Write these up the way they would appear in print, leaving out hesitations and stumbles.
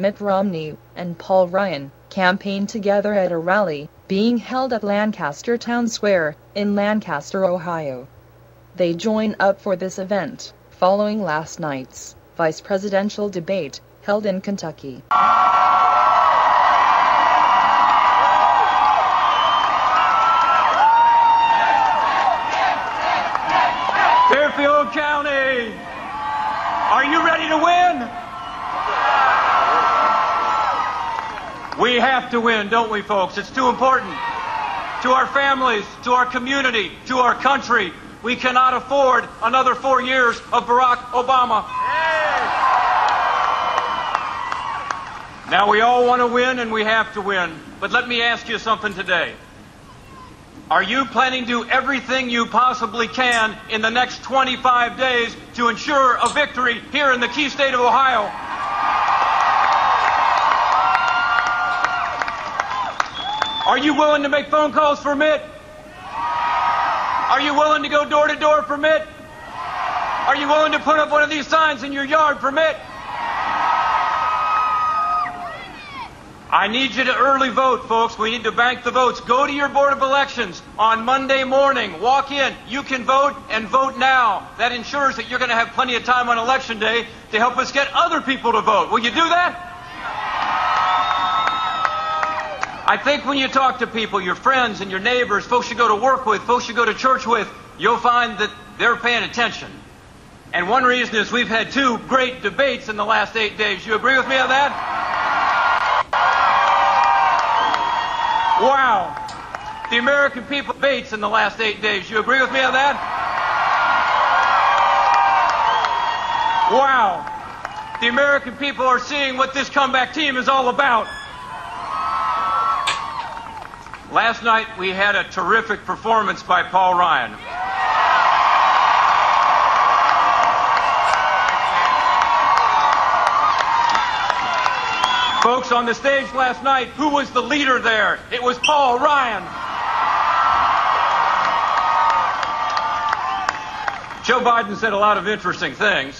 Mitt Romney, and Paul Ryan, campaigned together at a rally being held at Lancaster Town Square in Lancaster, Ohio. They join up for this event, following last night's vice presidential debate held in Kentucky. Fairfield County, are you ready to win? We have to win, don't we, folks? It's too important. To our families, to our community, to our country. We cannot afford another 4 years of Barack Obama. Now, we all want to win, and we have to win. But let me ask you something today. Are you planning to do everything you possibly can in the next 25 days to ensure a victory here in the key state of Ohio? Are you willing to make phone calls for Mitt? Are you willing to go door to door for Mitt? Are you willing to put up one of these signs in your yard for Mitt? I need you to early vote, folks. We need to bank the votes. Go to your Board of Elections on Monday morning. Walk in. You can vote, and vote now. That ensures that you're going to have plenty of time on Election Day to help us get other people to vote. Will you do that? I think when you talk to people, your friends and your neighbors, folks you go to work with, folks you go to church with, you'll find that they're paying attention. And one reason is we've had 2 great debates in the last 8 days. You agree with me on that? Wow. The American people debates in the last 8 days. You agree with me on that? Wow. The American people are seeing what this comeback team is all about. Last night we had a terrific performance by Paul Ryan. Folks, on the stage last night, who was the leader there? It was Paul Ryan. Joe Biden said a lot of interesting things.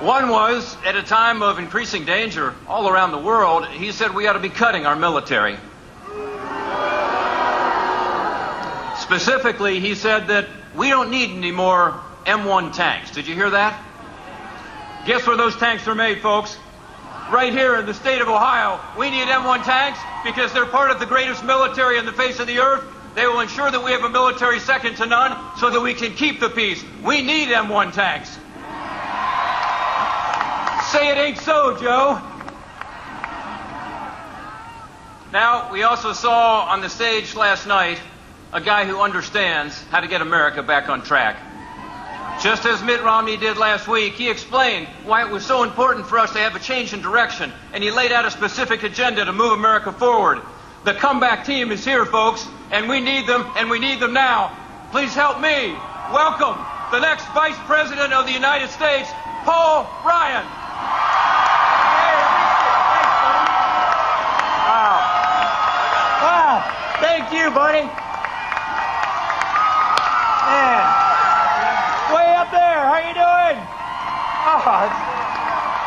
One was, at a time of increasing danger all around the world, he said we ought to be cutting our military. Specifically, he said that we don't need any more M1 tanks. Did you hear that? Guess where those tanks are made, folks? Right here in the state of Ohio. We need M1 tanks because they're part of the greatest military on the face of the earth. They will ensure that we have a military second to none so that we can keep the peace. We need M1 tanks. Say it ain't so, Joe. Now, we also saw on the stage last night a guy who understands how to get America back on track. Just as Mitt Romney did last week, he explained why it was so important for us to have a change in direction, and he laid out a specific agenda to move America forward. The comeback team is here, folks, and we need them, and we need them now. Please help me welcome the next Vice President of the United States, Paul Ryan. Wow. Thank you, buddy. Man. Way up there. How you doing? Oh,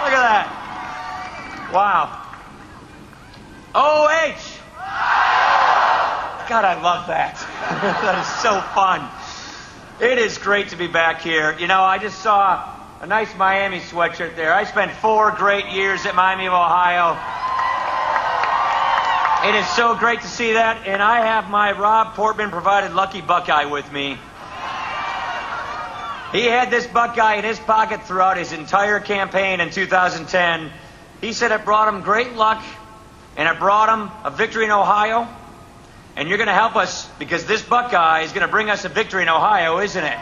look at that. Wow. OH. God, I love that. That is so fun. It is great to be back here. You know, I just saw a nice Miami sweatshirt there. I spent 4 great years at Miami of Ohio. It is so great to see that. And I have my Rob Portman provided Lucky Buckeye with me. He had this Buckeye in his pocket throughout his entire campaign in 2010. He said it brought him great luck, and it brought him a victory in Ohio. And you're going to help us because this Buckeye is going to bring us a victory in Ohio, isn't it?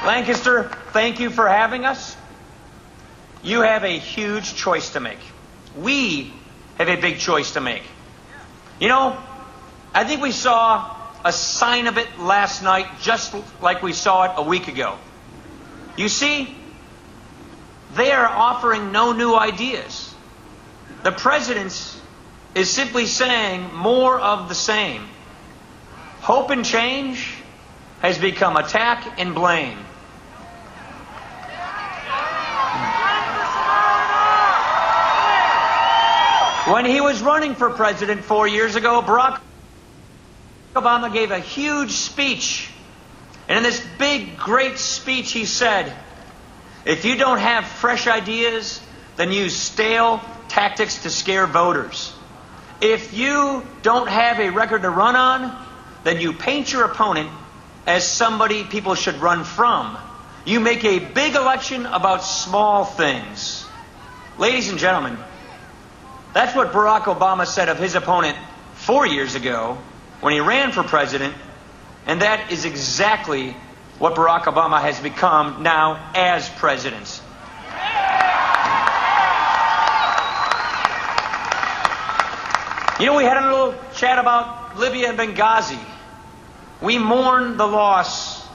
Lancaster, thank you for having us. You have a huge choice to make. We have a big choice to make. You know, I think we saw a sign of it last night, just like we saw it a week ago. You see, they are offering no new ideas. The president is simply saying more of the same. Hope and change has become attack and blame. When he was running for president 4 years ago, Barack Obama gave a huge speech. And in this big, great speech, he said, if you don't have fresh ideas, then use stale tactics to scare voters. If you don't have a record to run on, then you paint your opponent as somebody people should run from. You make a big election about small things. Ladies and gentlemen, that's what Barack Obama said of his opponent 4 years ago when he ran for president, and that is exactly what Barack Obama has become now as president. You know, we had a little chat about Libya and Benghazi. We mourn the loss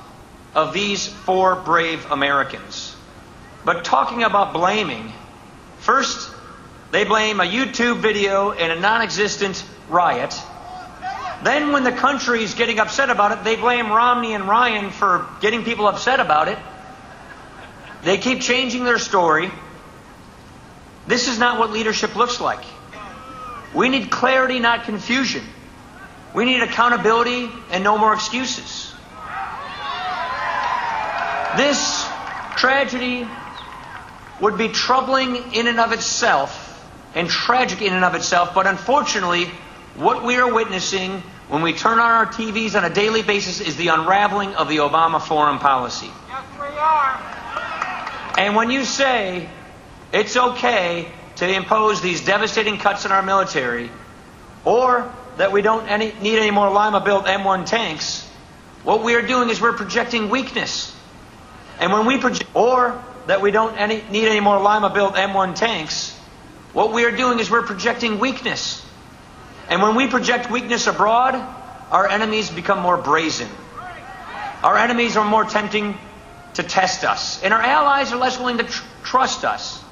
of these 4 brave Americans. But talking about blaming, first, they blame a YouTube video and a non-existent riot. Then when the country's getting upset about it, they blame Romney and Ryan for getting people upset about it. They keep changing their story. This is not what leadership looks like. We need clarity, not confusion. We need accountability and no more excuses. This tragedy would be troubling in and of itself and tragic in and of itself, but unfortunately, what we are witnessing when we turn on our TVs on a daily basis is the unraveling of the Obama foreign policy. Yes, we are. And when you say it's okay to impose these devastating cuts in our military, or that we don't need any more Lima-built M1 tanks, what we are doing is we're projecting weakness. And when we project, or that we don't need any more Lima-built M1 tanks, what we are doing is we're projecting weakness. And when we project weakness abroad, our enemies become more brazen. Our enemies are more tempting to test us. And our allies are less willing to trust us.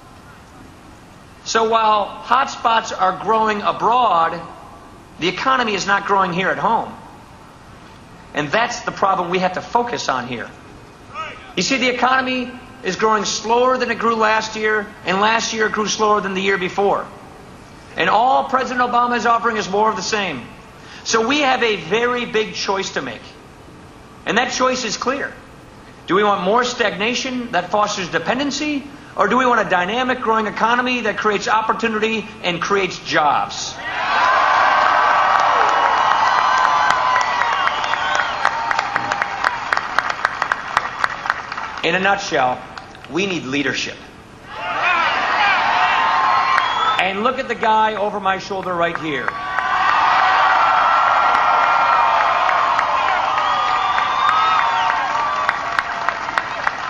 So while hotspots are growing abroad, the economy is not growing here at home. And that's the problem we have to focus on here. You see, the economy is growing slower than it grew last year, and last year it grew slower than the year before. And all President Obama is offering is more of the same. So we have a very big choice to make. And that choice is clear. Do we want more stagnation that fosters dependency? Or do we want a dynamic, growing economy that creates opportunity and creates jobs? In a nutshell, we need leadership. And look at the guy over my shoulder right here.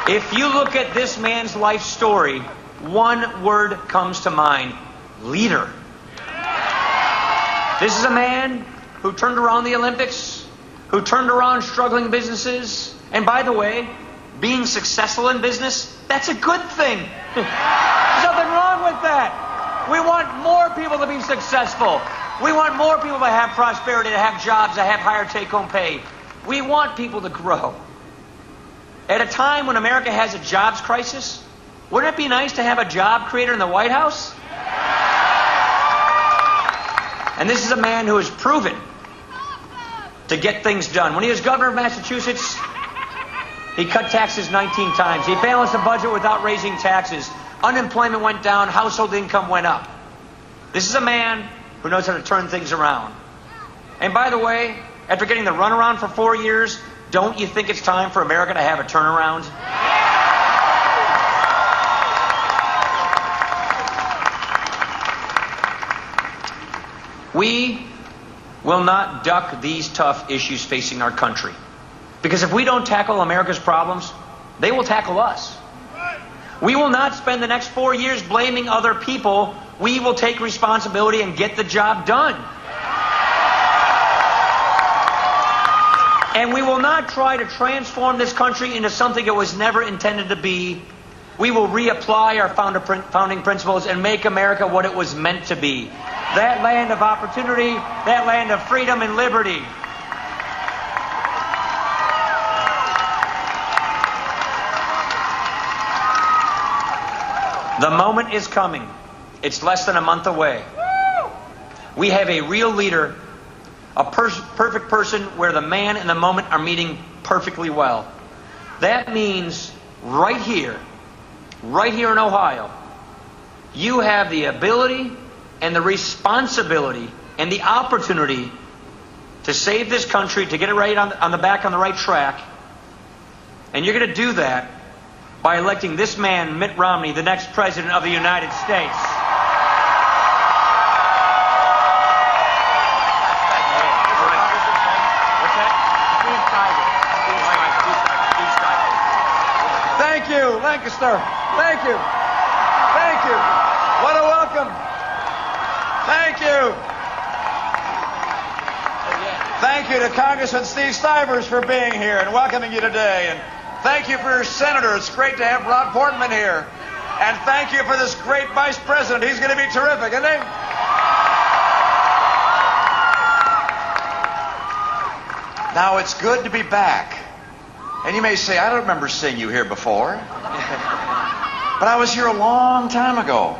If you look at this man's life story, one word comes to mind: leader. This is a man who turned around the Olympics, who turned around struggling businesses. And by the way, being successful in business, that's a good thing. There's nothing wrong with that. We want more people to be successful. We want more people to have prosperity, to have jobs, to have higher take-home pay. We want people to grow. At a time when America has a jobs crisis, wouldn't it be nice to have a job creator in the White House? And this is a man who has proven to get things done. When he was governor of Massachusetts, he cut taxes 19 times. He balanced the budget without raising taxes. Unemployment went down. Household income went up. This is a man who knows how to turn things around. And by the way, after getting the runaround for 4 years, don't you think it's time for America to have a turnaround? We will not duck these tough issues facing our country. Because if we don't tackle America's problems, they will tackle us. We will not spend the next 4 years blaming other people. We will take responsibility and get the job done. And we will not try to transform this country into something it was never intended to be. We will reapply our founding principles and make America what it was meant to be. That land of opportunity, that land of freedom and liberty. The moment is coming. It's less than a month away. We have a real leader, a perfect person where the man and the moment are meeting perfectly well. That means right here in Ohio, you have the ability and the responsibility and the opportunity to save this country, to get it right on the right track. And you're going to do that by electing this man, Mitt Romney, the next president of the United States. Thank you, Lancaster. Thank you. Thank you. What a welcome. Thank you. Thank you to Congressman Steve Stivers for being here and welcoming you today. And thank you for your senator. It's great to have Rob Portman here. And thank you for this great vice president. He's going to be terrific, isn't he? Now, it's good to be back. And you may say, I don't remember seeing you here before. But I was here a long time ago.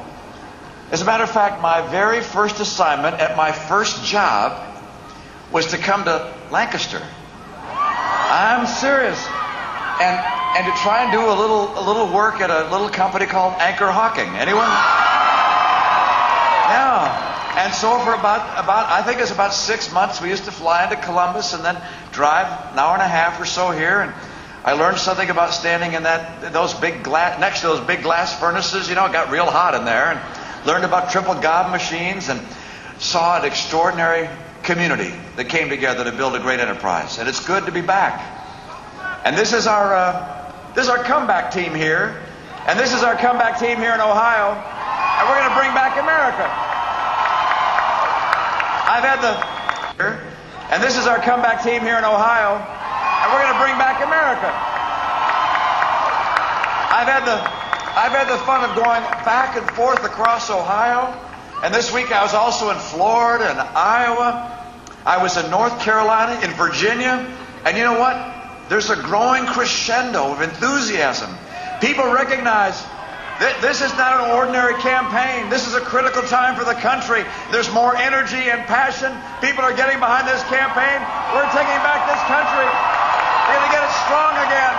As a matter of fact, my very first assignment at my first job was to come to Lancaster. I'm serious. And to try and do a little work at a little company called Anchor Hawking. Anyone? Yeah. And so for about I think it's about 6 months, we used to fly into Columbus and then drive an hour and a half or so here. And I learned something about standing in those big glass, next to those big glass furnaces. You know, it got real hot in there. And learned about triple gob machines and saw an extraordinary community that came together to build a great enterprise. And it's good to be back. And this is our comeback team here. And this is our comeback team here in Ohio. And we're going to bring back America. And this is our comeback team here in Ohio. And we're going to bring back America. I've had the fun of going back and forth across Ohio. And this week I was also in Florida and Iowa. I was in North Carolina, in Virginia. And you know what? There's a growing crescendo of enthusiasm. People recognize that this is not an ordinary campaign. This is a critical time for the country. There's more energy and passion. People are getting behind this campaign. We're taking back this country. We're going to get it strong again.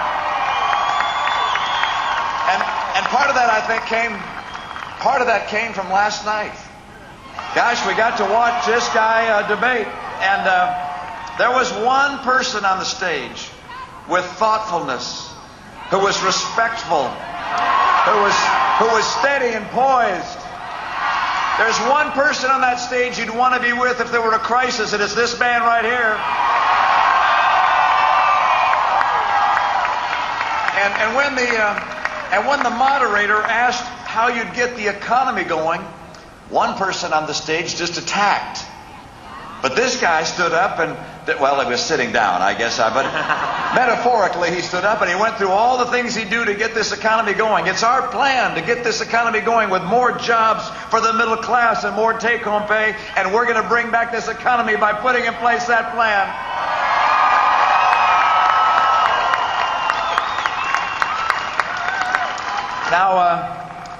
And part of that, I think, came from last night. Gosh, we got to watch this guy debate. And there was one person on the stage with thoughtfulness, who was respectful, who was steady and poised. There's one person on that stage you'd want to be with if there were a crisis, and it's this man right here. And when the moderator asked how you'd get the economy going, one person on the stage just attacked. But this guy stood up and, well, he was sitting down, I guess, but metaphorically he stood up and he went through all the things he'd do to get this economy going. It's our plan to get this economy going with more jobs for the middle class and more take-home pay, and we're going to bring back this economy by putting in place that plan. Now,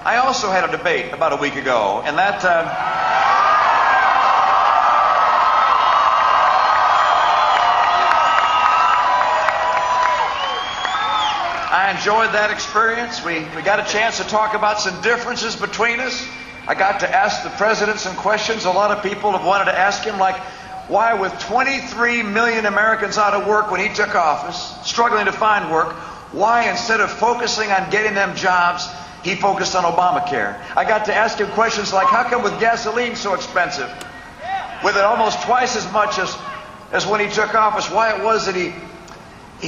I also had a debate about a week ago, and that... I enjoyed that experience. We got a chance to talk about some differences between us. I got to ask the president some questions a lot of people have wanted to ask him, like why with 23 million Americans out of work when he took office, struggling to find work, why instead of focusing on getting them jobs, he focused on Obamacare. I got to ask him questions like, how come with gasoline so expensive, with it almost twice as much as when he took office, why it was that he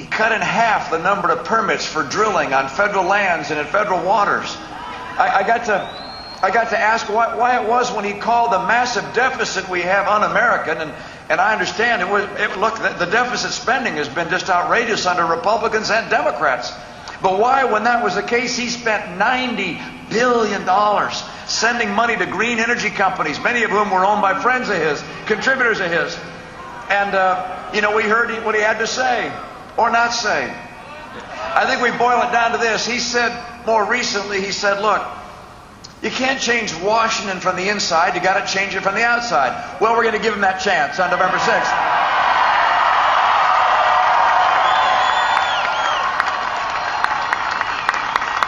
cut in half the number of permits for drilling on federal lands and in federal waters. I got to ask why it was when he called the massive deficit we have un-American, and I understand look, the deficit spending has been just outrageous under Republicans and Democrats. But why, when that was the case, he spent $90 billion sending money to green energy companies, many of whom were owned by friends of his, contributors of his. And, we heard what he had to say. Or not say. I think we boil it down to this. He said, more recently, he said, look, You can't change Washington from the inside. You got to change it from the outside. Well, we're going to give them that chance on November 6th.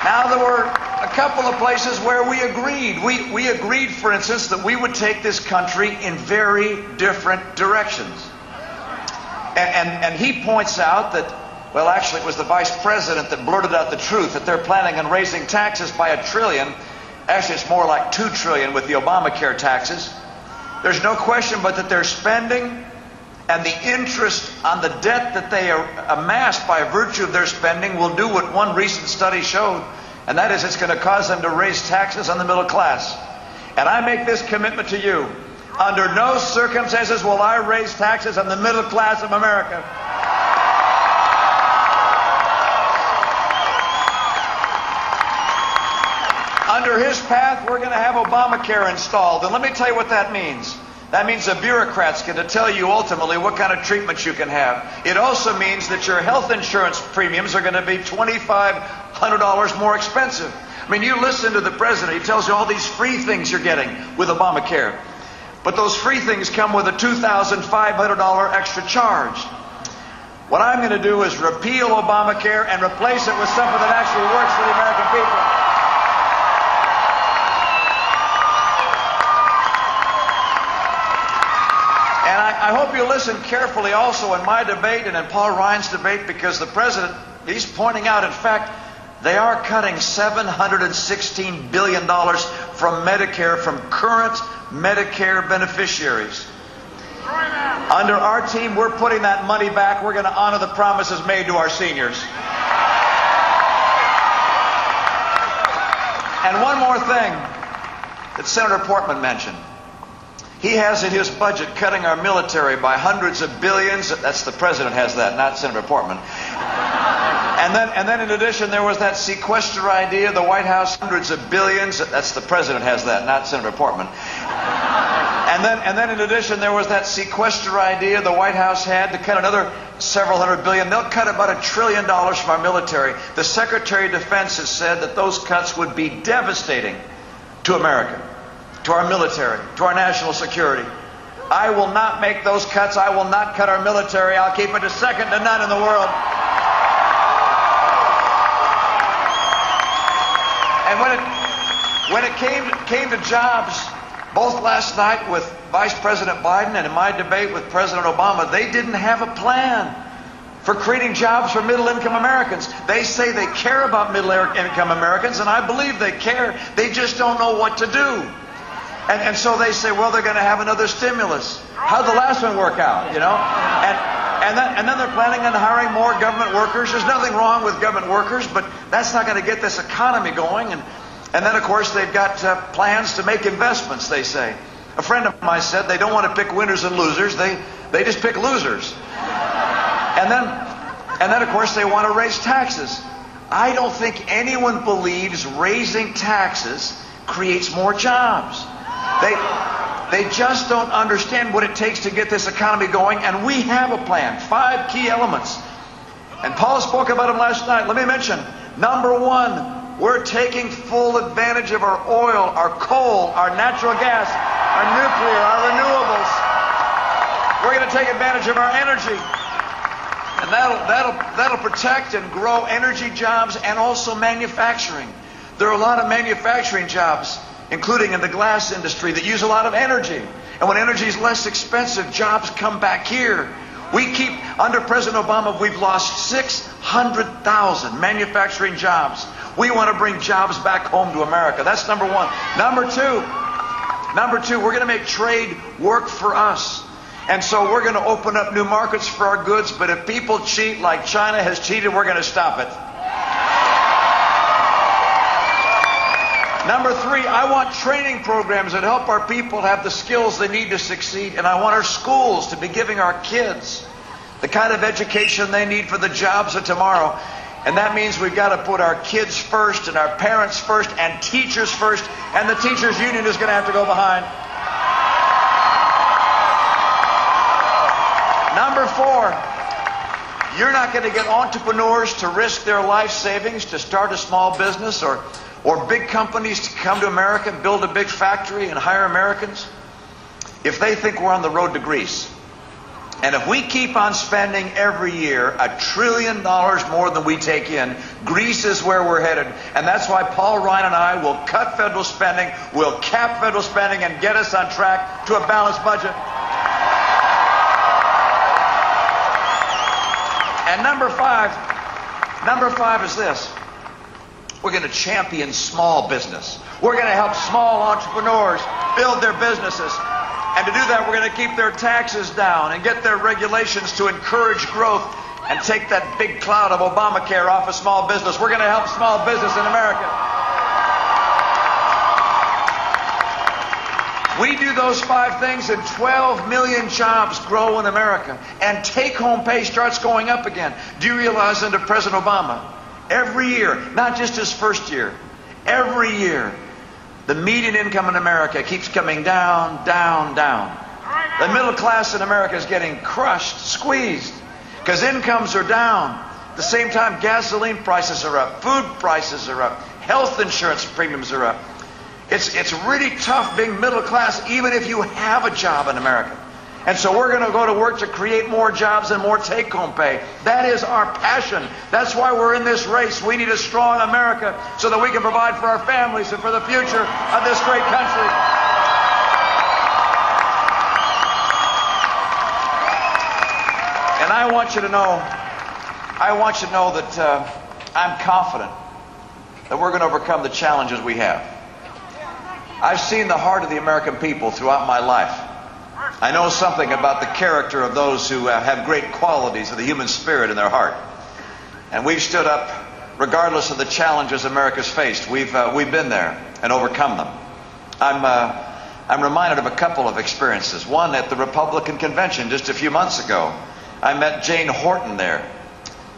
Now, there were a couple of places where we agreed. We agreed, for instance, that we would take this country in very different directions. And he points out that, well, actually, it was the vice president that blurted out the truth, that they're planning on raising taxes by $1 trillion. Actually, it's more like $2 trillion with the Obamacare taxes. There's no question but that their spending and the interest on the debt that they amassed by virtue of their spending will do what one recent study showed, and that is it's going to cause them to raise taxes on the middle class. And I make this commitment to you. Under no circumstances will I raise taxes on the middle class of America. Under his path, we're going to have Obamacare installed. And let me tell you what that means. That means the bureaucrats get to tell you ultimately what kind of treatment you can have. It also means that your health insurance premiums are going to be $2,500 more expensive. I mean, you listen to the president. He tells you all these free things you're getting with Obamacare. But those free things come with a $2,500 extra charge. What I'm going to do is repeal Obamacare and replace it with something that actually works for the American people. And I hope you listen carefully also in my debate and in Paul Ryan's debate, because the president, he's pointing out, in fact, they are cutting $716 billion from Medicare, from current Medicare beneficiaries. Under our team, we're putting that money back. We're going to honor the promises made to our seniors. And one more thing that Senator Portman mentioned. He has in his budget cutting our military by hundreds of billions. That's the president has that, not Senator Portman. And then in addition, there was that sequester idea. The White House, hundreds of billions. That's the president has that, not Senator Portman. And then in addition, there was that sequester idea the White House had to cut another several hundred billion. They'll cut about $1 trillion from our military. The Secretary of Defense has said that those cuts would be devastating to America, to our military, to our national security. I will not make those cuts. I will not cut our military. I'll keep it a second to none in the world. And when it came to jobs, both last night with Vice President Biden and in my debate with President Obama, they didn't have a plan for creating jobs for middle-income Americans. They say they care about middle-income Americans, and I believe they care. They just don't know what to do. And so they say, well, they're going to have another stimulus. How'd the last one work out, you know? And then they're planning on hiring more government workers. There's nothing wrong with government workers, but that's not going to get this economy going. And then, of course, they've got plans to make investments, they say. A friend of mine said they don't want to pick winners and losers. They just pick losers. And then, of course, they want to raise taxes. I don't think anyone believes raising taxes creates more jobs. They just don't understand what it takes to get this economy going, and we have a plan. 5 key elements. And Paul spoke about them last night. Let me mention, number 1, we're taking full advantage of our oil, our coal, our natural gas, our nuclear, our renewables. We're going to take advantage of our energy. And that'll protect and grow energy jobs and also manufacturing. There are a lot of manufacturing jobs, including in the glass industry, that use a lot of energy. And when energy is less expensive, jobs come back here. Under President Obama, we've lost 600,000 manufacturing jobs. We want to bring jobs back home to America. That's number 1. Number two, we're going to make trade work for us. And so we're going to open up new markets for our goods, but if people cheat like China has cheated, we're going to stop it. Number 3, I want training programs that help our people have the skills they need to succeed. And I want our schools to be giving our kids the kind of education they need for the jobs of tomorrow. And that means we've got to put our kids first and our parents first and teachers first. And the teachers union is going to have to go behind. You're not going to get entrepreneurs to risk their life savings to start a small business, or big companies to come to America and build a big factory and hire Americans if they think we're on the road to Greece. And if we keep on spending every year $1 trillion more than we take in, Greece is where we're headed. And that's why Paul Ryan and I will cut federal spending, we'll cap federal spending, and get us on track to a balanced budget. And number five is this. We're going to champion small business. We're going to help small entrepreneurs build their businesses. And to do that, we're going to keep their taxes down and get their regulations to encourage growth and take that big cloud of Obamacare off of small business. We're going to help small business in America. We do those 5 things and 12 million jobs grow in America. And take-home pay starts going up again. Do you realize under President Obama, every year, not just his first year, every year, the median income in America keeps coming down, down, down. The middle class in America is getting crushed, squeezed, because incomes are down. At the same time, gasoline prices are up, food prices are up, health insurance premiums are up. It's really tough being middle class, even if you have a job in America. And so we're going to go to work to create more jobs and more take-home pay. That is our passion. That's why we're in this race. We need a strong America so that we can provide for our families and for the future of this great country. And I want you to know that I'm confident that we're going to overcome the challenges we have. I've seen the heart of the American people throughout my life. I know something about the character of those who have great qualities of the human spirit in their heart. And we've stood up regardless of the challenges America's faced. We've been there and overcome them. I'm reminded of a couple of experiences. One at the Republican convention just a few months ago. I met Jane Horton there.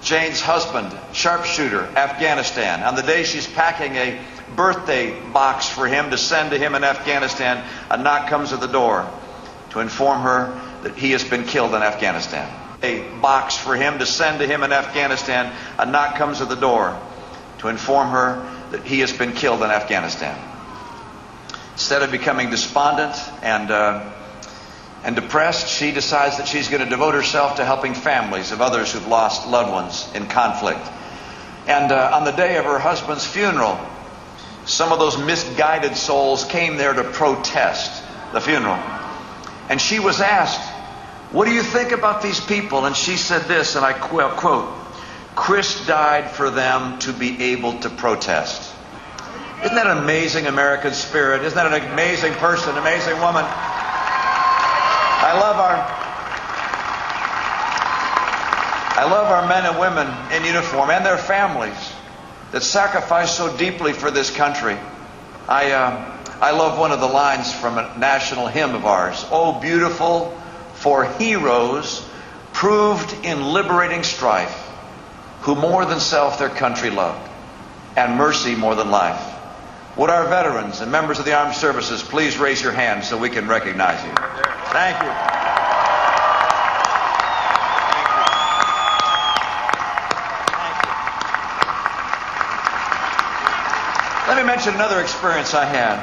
Jane's husband, sharpshooter, Afghanistan. On the day she's packing a birthday box for him to send to him in Afghanistan, a knock comes at the door to inform her that he has been killed in Afghanistan. A box for him to send to him in Afghanistan, a knock comes at the door to inform her that he has been killed in Afghanistan. Instead of becoming despondent and depressed, she decides that she's going to devote herself to helping families of others who've lost loved ones in conflict. And on the day of her husband's funeral, some of those misguided souls came there to protest the funeral. And she was asked, "What do you think about these people?" And she said this, and I quote, "Chris died for them to be able to protest." Isn't that an amazing American spirit? Isn't that an amazing person, amazing woman? I love our men and women in uniform and their families that sacrifice so deeply for this country. I love one of the lines from a national hymn of ours. "Oh, beautiful for heroes proved in liberating strife, who more than self their country loved, and mercy more than life." Would our veterans and members of the armed services please raise your hands so we can recognize you? Thank you. Let me mention another experience I had.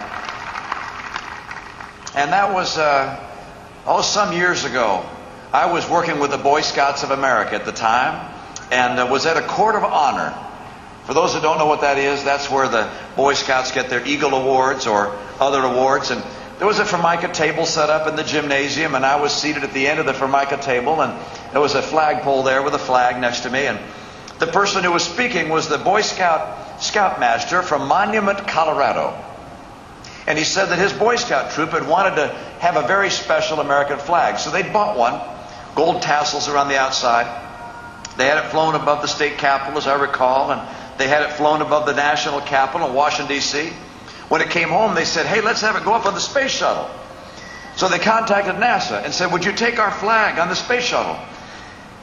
And that was, some years ago. I was working with the Boy Scouts of America at the time and was at a court of honor. For those who don't know what that is, that's where the Boy Scouts get their Eagle Awards or other awards. And there was a Formica table set up in the gymnasium, and I was seated at the end of the Formica table, and there was a flagpole there with a flag next to me. And the person who was speaking was the Boy Scoutmaster from Monument, Colorado. And he said that his Boy Scout troop had wanted to have a very special American flag. So they bought one, gold tassels around the outside. They had it flown above the state capitol, as I recall, and they had it flown above the national capital in Washington, D.C. When it came home, they said, "Hey, let's have it go up on the space shuttle." So they contacted NASA and said, "Would you take our flag on the space shuttle?"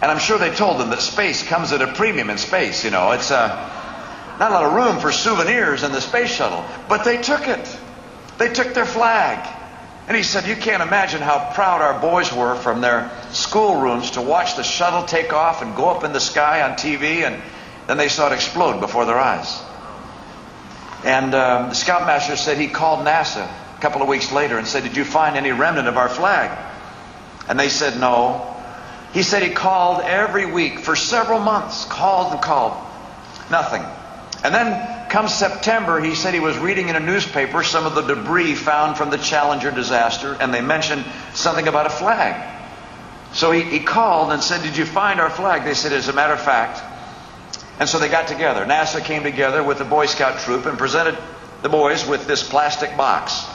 And I'm sure they told them that space comes at a premium in space. You know, it's not a lot of room for souvenirs in the space shuttle. But they took it. They took their flag. And he said, "You can't imagine how proud our boys were from their schoolrooms to watch the shuttle take off and go up in the sky on TV, and then they saw it explode before their eyes. And the scoutmaster said he called NASA a couple of weeks later and said, "Did you find any remnant of our flag?" And they said no. He said he called every week for several months, called and called. Nothing. And then come September, he said he was reading in a newspaper some of the debris found from the Challenger disaster, and they mentioned something about a flag. So he called and said, "Did you find our flag?" They said, "As a matter of fact." And so they got together. NASA came together with the Boy Scout troop and presented the boys with this plastic box.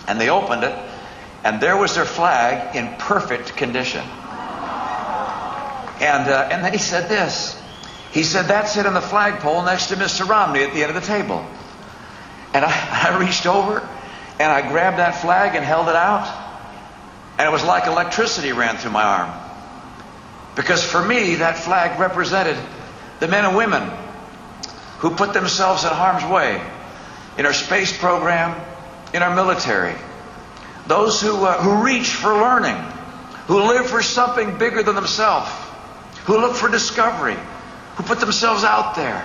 And they opened it, and there was their flag in perfect condition. And then he said this. He said, "That's it on the flagpole next to Mr. Romney at the end of the table." And I reached over and I grabbed that flag and held it out. And it was like electricity ran through my arm. Because for me, that flag represented the men and women who put themselves in harm's way in our space program, in our military. Those who reach for learning, who live for something bigger than themselves, who look for discovery, who put themselves out there.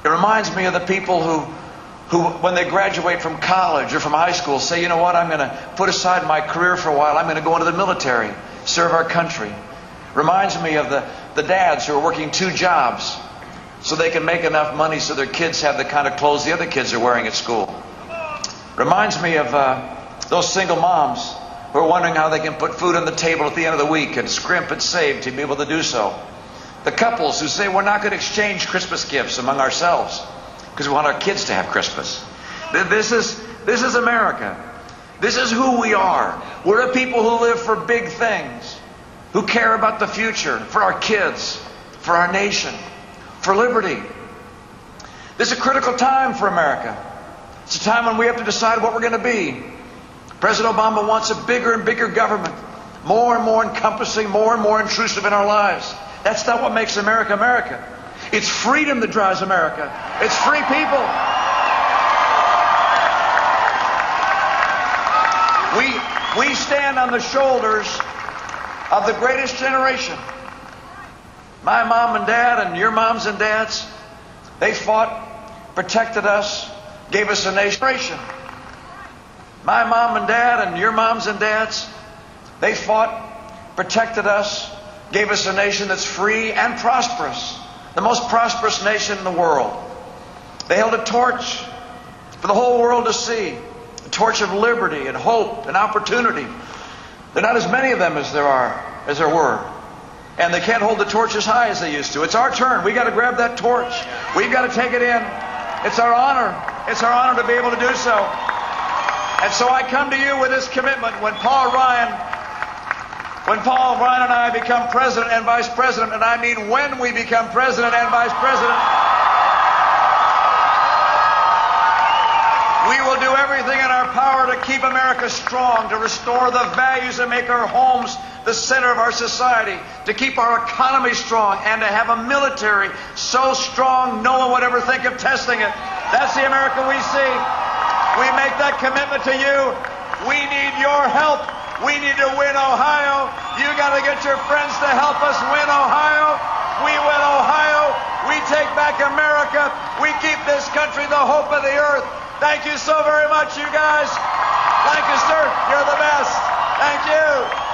It reminds me of the people who when they graduate from college or from high school, say, "You know what, I'm going to put aside my career for a while. I'm going to go into the military, serve our country." Reminds me of the dads who are working 2 jobs so they can make enough money so their kids have the kind of clothes the other kids are wearing at school. Reminds me of those single moms who are wondering how they can put food on the table at the end of the week and scrimp and save to be able to do so. The couples who say we're not going to exchange Christmas gifts among ourselves because we want our kids to have Christmas. This is America. This is who we are. We're a people who live for big things, who care about the future, for our kids, for our nation, for liberty. This is a critical time for America. It's a time when we have to decide what we're going to be. President Obama wants a bigger and bigger government, more and more encompassing, more and more intrusive in our lives. That's not what makes America America. It's freedom that drives America. It's free people. We stand on the shoulders of the greatest generation. My mom and dad and your moms and dads, they fought, protected us, gave us a nation. My mom and dad and your moms and dads, they fought, protected us, gave us a nation that's free and prosperous, the most prosperous nation in the world. They held a torch for the whole world to see, a torch of liberty and hope and opportunity. There are not as many of them as there were. And they can't hold the torch as high as they used to. It's our turn. We've got to grab that torch. We've got to take it in. It's our honor. It's our honor to be able to do so. And so I come to you with this commitment. When Paul Ryan and I become president and vice president, and I mean when we become president and vice president, we will do everything in our power to keep America strong, to restore the values that make our homes the center of our society, to keep our economy strong, and to have a military so strong no one would ever think of testing it. That's the America we see. We make that commitment to you. We need your help. We need to win Ohio. You got to get your friends to help us win Ohio. We win Ohio. We take back America. We keep this country the hope of the earth. Thank you so very much, you guys. Lancaster, you're the best. Thank you.